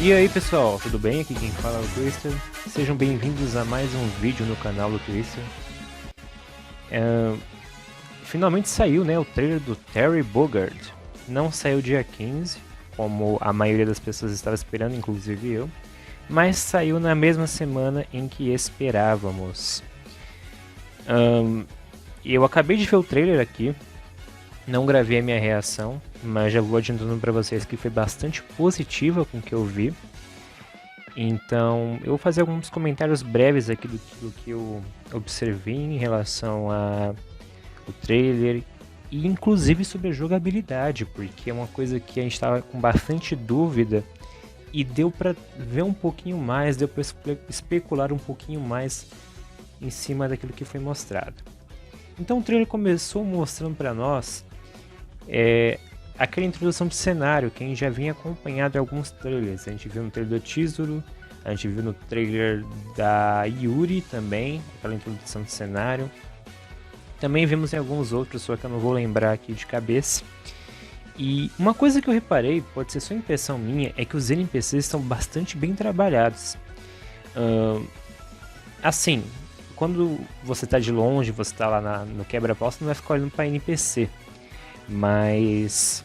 E aí pessoal, tudo bem? Aqui quem fala é o Twister. Sejam bem-vindos a mais um vídeo no canal do Twister. Finalmente saiu, né, o trailer do Terry Bogard. Não saiu dia 15, como a maioria das pessoas estava esperando, inclusive eu. Mas saiu na mesma semana em que esperávamos. Eu acabei de ver o trailer aqui. Não gravei a minha reação, mas já vou adiantando para vocês que foi bastante positiva com o que eu vi. Então, eu vou fazer alguns comentários breves aqui do que eu observei em relação ao trailer e inclusive sobre a jogabilidade, porque é uma coisa que a gente estava com bastante dúvida e deu para ver um pouquinho mais, deu para especular um pouquinho mais em cima daquilo que foi mostrado. Então, o trailer começou mostrando para nós aquela introdução de cenário que a gente já vinha acompanhado em alguns trailers. A gente viu no trailer do Chizuru, a gente viu no trailer da Yuri também, aquela introdução de cenário. Também vimos em alguns outros, só que eu não vou lembrar aqui de cabeça. E uma coisa que eu reparei, pode ser só impressão minha, é que os NPCs estão bastante bem trabalhados. Assim, quando você está de longe, você está lá no quebra-pau, você não vai ficar olhando para NPC. Mas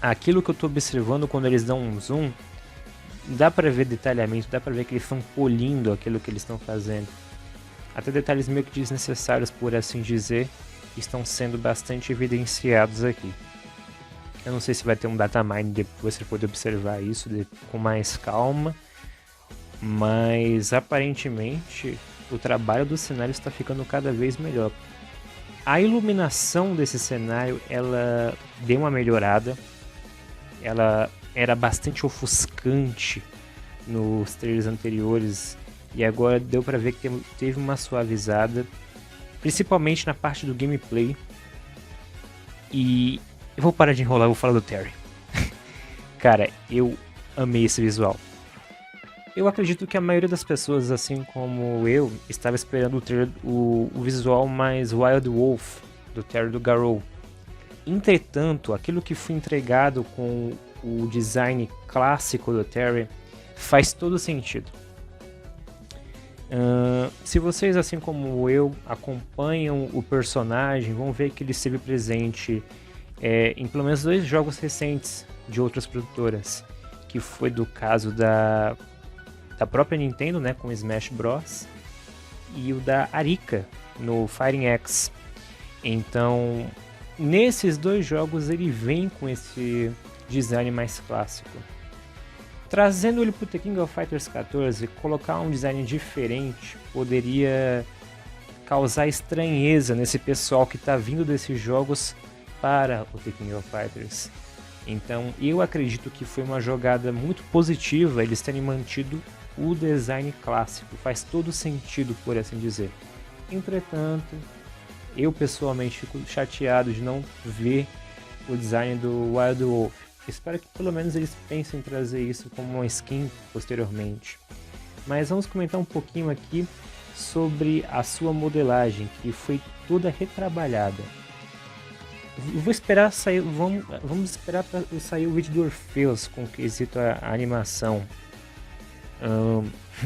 aquilo que eu estou observando quando eles dão um zoom, dá para ver detalhamento, dá para ver que eles estão polindo aquilo que eles estão fazendo. Até detalhes meio que desnecessários, por assim dizer, estão sendo bastante evidenciados aqui. Eu não sei se vai ter um datamine depois você poder observar isso com mais calma, mas aparentemente o trabalho do cenário está ficando cada vez melhor. A iluminação desse cenário, ela deu uma melhorada. Ela era bastante ofuscante nos trailers anteriores e agora deu pra ver que teve uma suavizada, principalmente na parte do gameplay. E eu vou parar de enrolar, vou falar do Terry. Cara, eu amei esse visual. Eu acredito que a maioria das pessoas, assim como eu, estava esperando o visual mais Wild Wolf do Terry do Garou. Entretanto, aquilo que foi entregado com o design clássico do Terry faz todo sentido. Se vocês, assim como eu, acompanham o personagem, vão ver que ele esteve presente em pelo menos 2 jogos recentes de outras produtoras, que foi do caso da própria Nintendo, né, com Smash Bros, e o da Arika no Fighting X. Então, nesses 2 jogos ele vem com esse design mais clássico. Trazendo ele para o The King of Fighters 14, colocar um design diferente poderia causar estranheza nesse pessoal que está vindo desses jogos para o The King of Fighters. Então, eu acredito que foi uma jogada muito positiva eles terem mantido o design clássico. Faz todo sentido, por assim dizer. Entretanto, eu pessoalmente fico chateado de não ver o design do Wild Wolf. Espero que pelo menos eles pensem em trazer isso como uma skin posteriormente. Mas vamos comentar um pouquinho aqui sobre a sua modelagem, que foi toda retrabalhada. Vou esperar sair, vamos esperar para sair o vídeo do Orpheus com quesito a animação.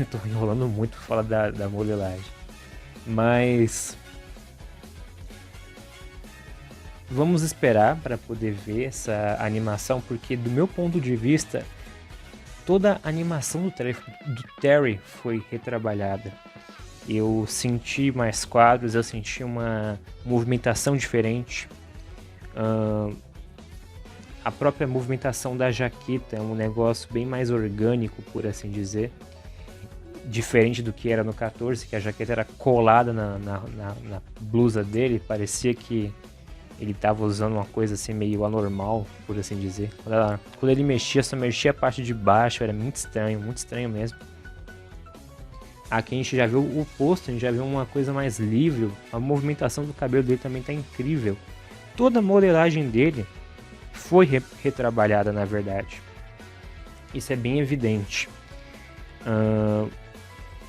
Tô enrolando muito pra falar da modelagem, mas vamos esperar para poder ver essa animação, porque do meu ponto de vista toda a animação do Terry foi retrabalhada. Eu senti mais quadros, eu senti uma movimentação diferente. A própria movimentação da jaqueta é um negócio bem mais orgânico, por assim dizer. Diferente do que era no 14, que a jaqueta era colada na blusa dele. Parecia que ele estava usando uma coisa assim meio anormal, por assim dizer. Quando ele mexia, só mexia a parte de baixo, era muito estranho mesmo. Aqui a gente já viu o oposto, a gente já viu uma coisa mais livre. A movimentação do cabelo dele também está incrível. Toda a modelagem dele foi retrabalhada, na verdade. Isso é bem evidente.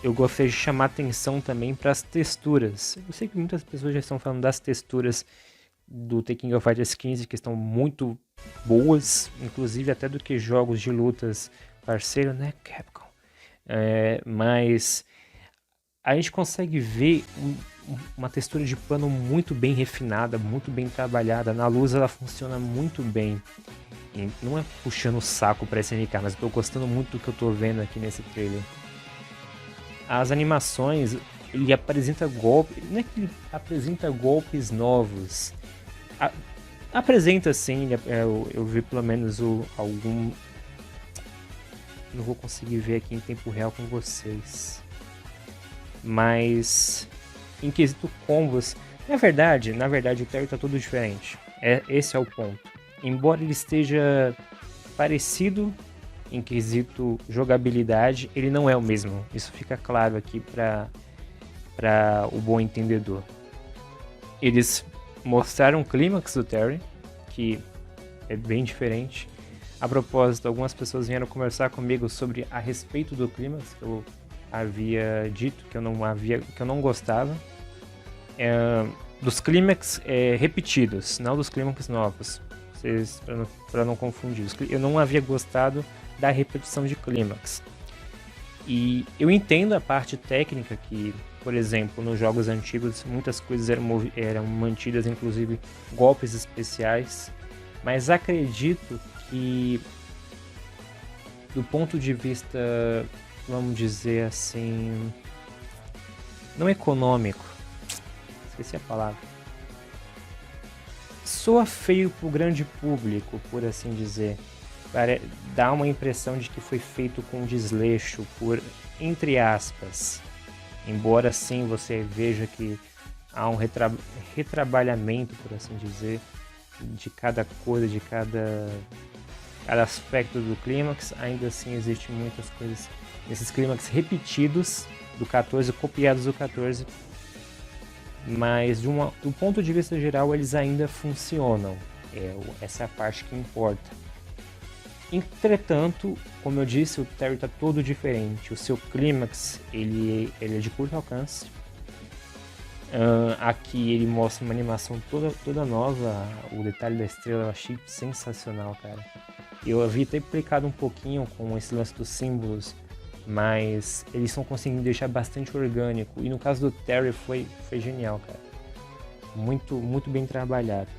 Eu gostaria de chamar atenção também para as texturas. Eu sei que muitas pessoas já estão falando das texturas do The King of Fighters 15, que estão muito boas, inclusive até do que jogos de lutas parceiro, né, Capcom? Mas a gente consegue ver uma textura de pano muito bem refinada, muito bem trabalhada. Na luz ela funciona muito bem. E não é puxando o saco pra SNK, mas eu tô gostando muito do que eu tô vendo aqui nesse trailer. As animações, ele apresenta golpes. Não é que ele apresenta golpes novos. Apresenta sim, eu vi pelo menos algum. Não vou conseguir ver aqui em tempo real com vocês. Mas em quesito combos, na verdade o Terry tá todo diferente. Esse é o ponto. Embora ele esteja parecido em quesito jogabilidade, ele não é o mesmo. Isso fica claro aqui para o bom entendedor. Eles mostraram o clímax do Terry, que é bem diferente. A propósito, algumas pessoas vieram conversar comigo sobre a respeito do clímax, que eu havia dito que eu não gostava. Dos clímax repetidos, não dos clímax novos. Para não confundir. Eu não havia gostado da repetição de clímax. E eu entendo a parte técnica que, por exemplo, nos jogos antigos muitas coisas eram mantidas, inclusive golpes especiais, mas acredito que do ponto de vista, vamos dizer assim, não econômico, esqueci a palavra, soa feio pro grande público, por assim dizer. Dá uma impressão de que foi feito com desleixo, entre aspas. Embora sim você veja que há um retrabalhamento, por assim dizer, de cada coisa, de cada aspecto do clímax, ainda assim existem muitas coisas nesses clímax repetidos do 14, copiados do 14, mas do ponto de vista geral eles ainda funcionam. Essa é a parte que importa. Entretanto, como eu disse, o Terry está todo diferente. O seu clímax ele é de curto alcance. Aqui ele mostra uma animação toda nova. O detalhe da estrela eu achei sensacional, cara. Eu havia até explicado um pouquinho com esse lance dos símbolos, mas eles estão conseguindo deixar bastante orgânico. E no caso do Terry foi genial, cara. Muito, muito bem trabalhado.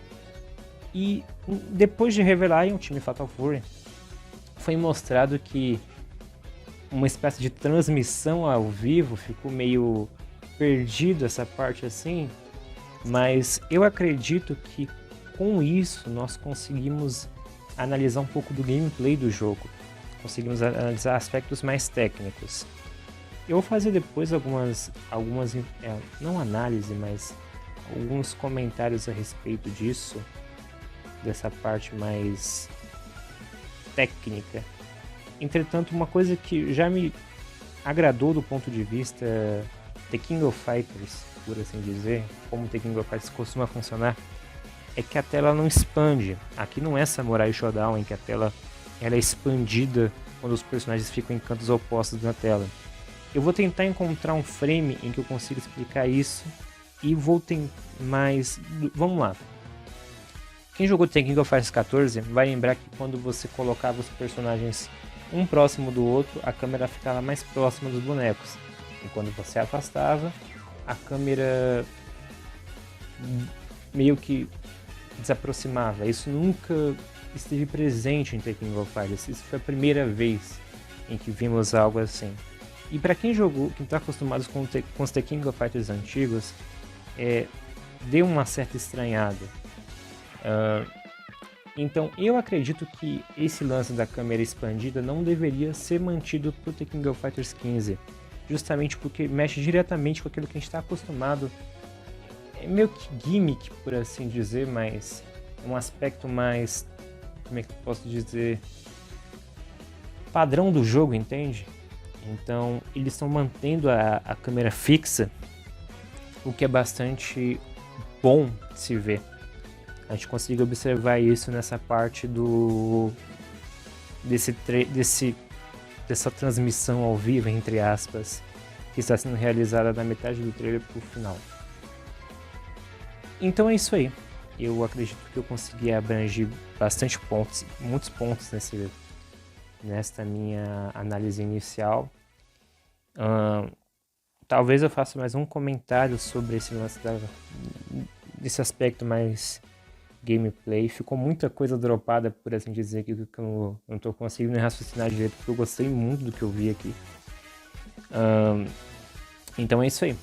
E depois de revelarem o time Fatal Fury, foi mostrado que uma espécie de transmissão ao vivo, ficou meio perdido essa parte assim, mas eu acredito que com isso nós conseguimos analisar um pouco do gameplay do jogo, conseguimos analisar aspectos mais técnicos. Eu vou fazer depois algumas não análise, mas alguns comentários a respeito disso, dessa parte mais técnica. Entretanto, uma coisa que já me agradou do ponto de vista The King of Fighters, por assim dizer, como The King of Fighters costuma funcionar, é que a tela não expande. Aqui não é Samurai Shodown em que a tela ela é expandida quando os personagens ficam em cantos opostos na tela. Eu vou tentar encontrar um frame em que eu consiga explicar isso e vou ter mais... Vamos lá. Quem jogou The King of Fighters 14 vai lembrar que quando você colocava os personagens um próximo do outro, a câmera ficava mais próxima dos bonecos. E quando você afastava, a câmera meio que desaproximava. Isso nunca esteve presente em The King of Fighters. Isso foi a primeira vez em que vimos algo assim. E para quem jogou, quem está acostumado com os The King of Fighters antigos, deu uma certa estranhada. Então eu acredito que esse lance da câmera expandida não deveria ser mantido pro The King of Fighters 15, justamente porque mexe diretamente com aquilo que a gente está acostumado. É meio que gimmick, por assim dizer, mas um aspecto mais, como é que eu posso dizer, padrão do jogo, entende? Então eles estão mantendo a câmera fixa, o que é bastante bom de se ver. A gente consegue observar isso nessa parte dessa transmissão ao vivo, entre aspas, que está sendo realizada da metade do trailer para o final. Então é isso aí. Eu acredito que eu consegui abranger bastante pontos, muitos pontos nesta minha análise inicial. Talvez eu faça mais um comentário sobre esse lance desse aspecto mais gameplay. Ficou muita coisa dropada, por assim dizer, que eu não tô conseguindo raciocinar direito, porque eu gostei muito do que eu vi aqui. Então é isso aí.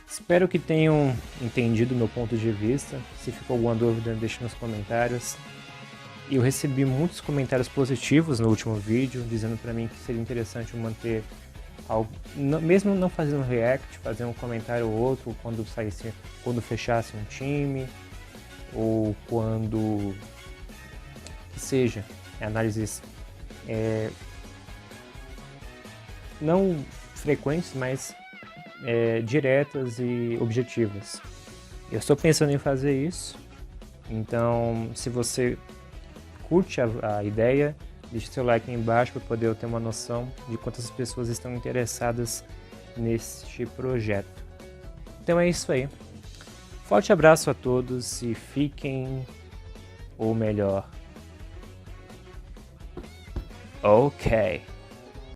Espero que tenham entendido meu ponto de vista. Se ficou alguma dúvida, deixe nos comentários. Eu recebi muitos comentários positivos no último vídeo, dizendo pra mim que seria interessante eu manter algo, mesmo não fazendo react, fazer um comentário ou outro quando fechasse um time, ou quando seja análises não frequentes, mas diretas e objetivas. Eu estou pensando em fazer isso, então se você curte a ideia, deixe seu like aí embaixo para poder eu ter uma noção de quantas pessoas estão interessadas neste projeto. Então é isso aí. Forte abraço a todos e fiquem, ou melhor, ok.